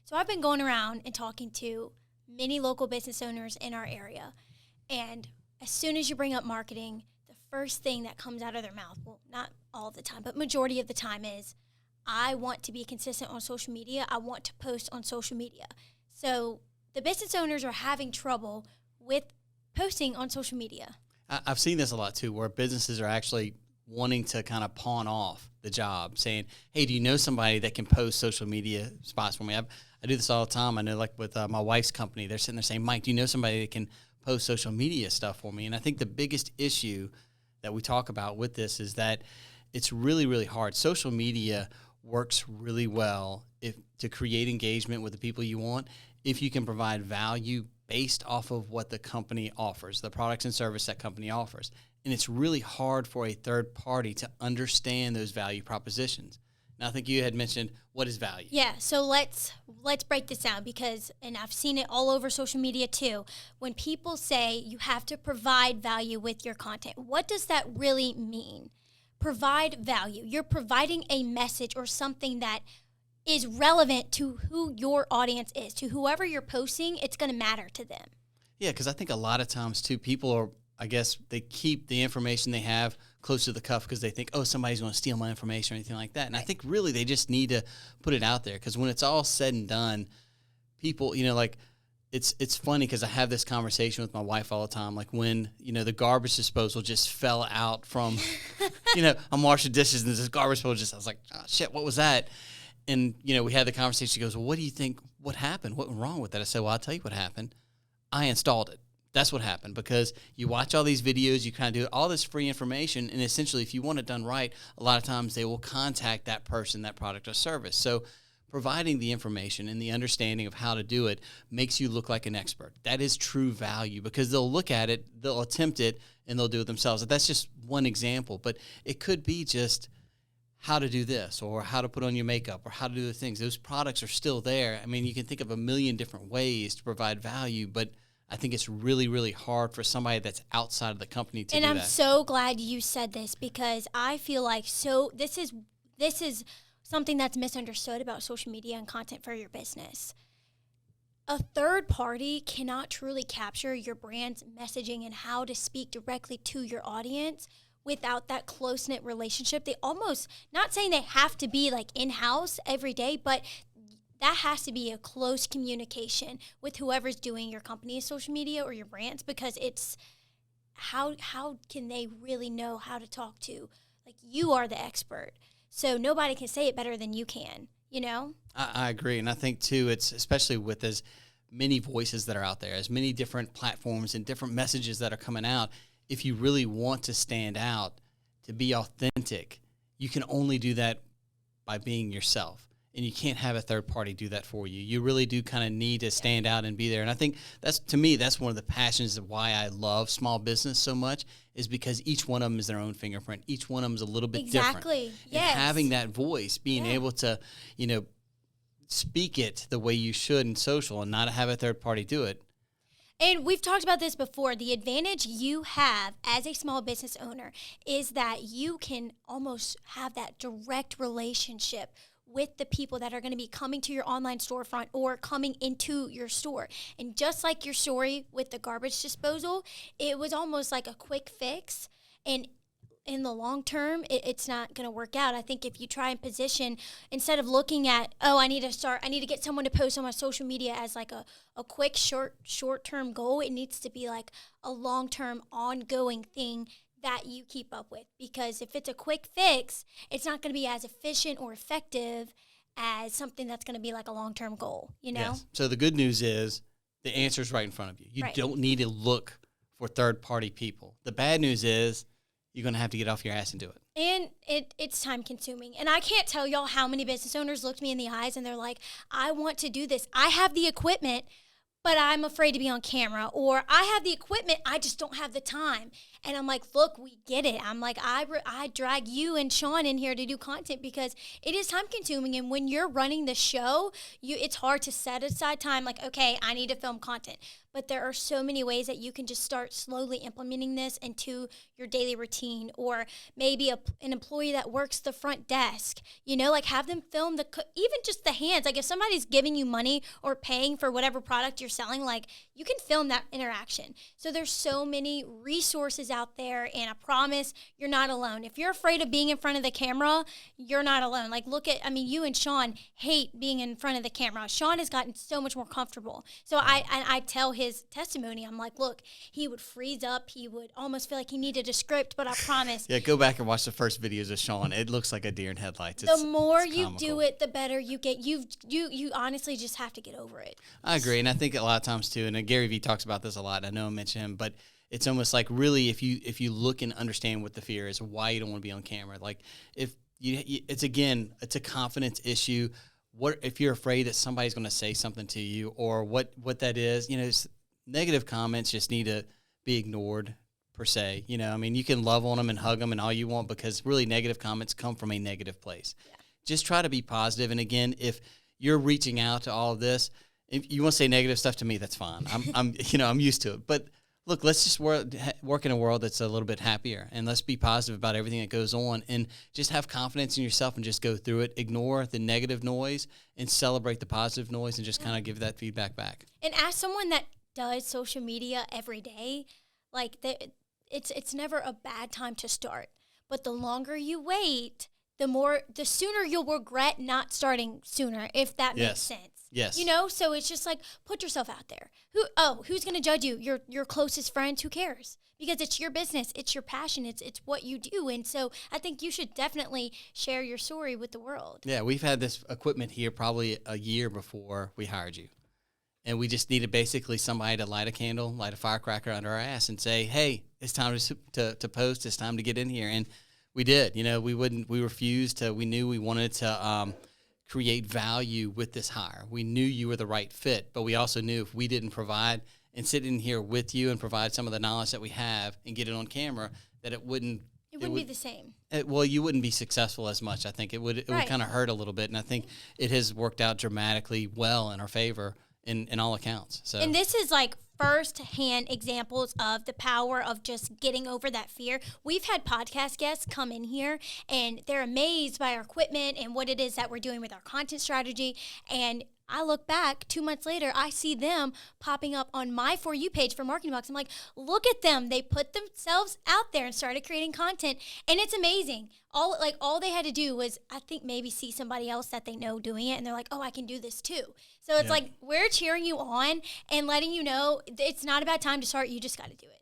So I've been going around and talking to many local business owners in our area. And as soon as you bring up marketing, the first thing that comes out of their mouth, well, not all the time, but majority of the time is, I want to be consistent on social media. I want to post on social media. So the business owners are having trouble with posting on social media. I've seen this a lot too, where businesses are actually wanting to kind of pawn off the job, saying, hey, do you know somebody that can post social media spots for me? I do this all the time. I know, like with my wife's company, they're sitting there saying, Mike, do you know somebody that can post social media stuff for me? And I think the biggest issue that we talk about with this is that it's really, really hard. Social media works really well to create engagement with the people you want if you can provide value based off of what the company offers, the products and service that company offers. And it's really hard for a third party to understand those value propositions. Now, I think you had mentioned, what is value? Yeah, so let's break this down because, and I've seen it all over social media too, when people say you have to provide value with your content, what does that really mean? Provide value. You're providing a message or something that is relevant to who your audience is, to whoever you're posting. It's going to matter to them. Yeah, because I think a lot of times too, people are, I guess, they keep the information they have close to the cuff because they think, oh, somebody's going to steal my information or anything like that. And I think really they just need to put it out there, because when it's all said and done, people, like, it's funny because I have this conversation with my wife all the time. Like when, the garbage disposal just fell out from, I'm washing dishes and this garbage disposal I was like, oh, shit, what was that? And, we had the conversation. She goes, well, what do you think, what happened? What went wrong with that? I said, well, I'll tell you what happened. I installed it. That's what happened, because you watch all these videos, you kind of do all this free information, and essentially if you want it done right, a lot of times they will contact that person, that product or service. So providing the information and the understanding of how to do it makes you look like an expert. That is true value, because they'll look at it, they'll attempt it, and they'll do it themselves. That's just one example, but it could be just how to do this, or how to put on your makeup, or how to do the things. Those products are still there. I mean, you can think of a million different ways to provide value, but I think it's really, really hard for somebody that's outside of the company to do that. And I'm so glad you said this, because I feel like this is something that's misunderstood about social media and content for your business. A third party cannot truly capture your brand's messaging and how to speak directly to your audience without that close-knit relationship. They almost, not saying they have to be like in-house every day, but that has to be a close communication with whoever's doing your company's social media or your brands, because it's how can they really know how to talk to? Like, you are the expert, so nobody can say it better than you can, I agree, and I think, too, it's especially with as many voices that are out there, as many different platforms and different messages that are coming out, if you really want to stand out, to be authentic, you can only do that by being yourself. And you can't have a third party do that for you. You really do kind of need to stand out and be there. And I think to me, that's one of the passions of why I love small business so much, is because each one of them is their own fingerprint. Each one of them is a little bit different. Exactly. Yes. And having that voice, being able to, speak it the way you should in social and not have a third party do it. And we've talked about this before. The advantage you have as a small business owner is that you can almost have that direct relationship with the people that are going to be coming to your online storefront or coming into your store. And just like your story with the garbage disposal, it was almost like a quick fix. And in the long term, it's not going to work out. I think if you try and position, instead of looking at, I need to get someone to post on my social media as like a quick short-term goal, it needs to be like a long-term ongoing thing that you keep up with. Because if it's a quick fix, it's not going to be as efficient or effective as something that's going to be like a long-term goal, Yes. So the good news is the answer is right in front of you. You don't need to look for third-party people. The bad news is you're going to have to get off your ass and do it. And it's time-consuming. And I can't tell y'all how many business owners looked me in the eyes and they're like, I want to do this. I have the equipment, but I'm afraid to be on camera. Or I have the equipment, I just don't have the time. And I'm like, look, we get it. I'm like, I drag you and Sean in here to do content because it is time consuming. And when you're running the show, it's hard to set aside time like, okay, I need to film content. But there are so many ways that you can just start slowly implementing this into your daily routine, or maybe an employee that works the front desk, like have them film even just the hands. Like if somebody's giving you money or paying for whatever product you're selling, like you can film that interaction. So there's so many resources out there, and I promise you're not alone. If you're afraid of being in front of the camera, you're not alone. Like you and Sean hate being in front of the camera. Sean has gotten so much more comfortable. So I tell his testimony, I'm like, look, he would freeze up. He would almost feel like he needed a script, but I promise. Yeah, go back and watch the first videos of Sean. It looks like a deer in headlights. The more you do it, the better you get. You honestly just have to get over it. I agree, and I think a lot of times too, and Gary Vee talks about this a lot. I know I mentioned him, but it's almost like really if you look and understand what the fear is, why you don't want to be on camera. Like it's a confidence issue. What if you're afraid that somebody's going to say something to you, or what that is? Negative comments just need to be ignored per se. You can love on them and hug them and all you want, because really negative comments come from a negative place. Yeah. Just try to be positive. And again, if you're reaching out to all of this, if you want to say negative stuff to me, that's fine. I'm used to it. But look, let's just work in a world that's a little bit happier, and let's be positive about everything that goes on, and just have confidence in yourself and just go through it. Ignore the negative noise and celebrate the positive noise, and just kind of give that feedback back. And as someone that does social media every day, like it's never a bad time to start. But the longer you wait, the sooner you'll regret not starting sooner, if that makes sense. Yes. So it's just like, put yourself out there. Who's going to judge you? Your closest friends? Who cares? Because it's your business, it's your passion, it's what you do. And so I think you should definitely share your story with the world. Yeah, we've had this equipment here probably a year before we hired you. And we just needed basically somebody to light a firecracker under our ass and say, hey, it's time to post. It's time to get in here. And we did. We refused to. We knew we wanted to create value with this hire. We knew you were the right fit, but we also knew if we didn't provide and sit in here with you and provide some of the knowledge that we have and get it on camera, that it wouldn't be the same. You wouldn't be successful as much. I think it would kind of hurt a little bit. And I think it has worked out dramatically well in our favor in all accounts. So. And this is like first-hand examples of the power of just getting over that fear. We've had podcast guests come in here, and they're amazed by our equipment and what it is that we're doing with our content strategy. And I look back 2 months later, I see them popping up on my For You page for Marketing Box. I'm like, look at them. They put themselves out there and started creating content, and it's amazing. All they had to do was, I think, maybe see somebody else that they know doing it, and they're like, oh, I can do this too. So it's like we're cheering you on and letting you know it's not a bad time to start. You just got to do it.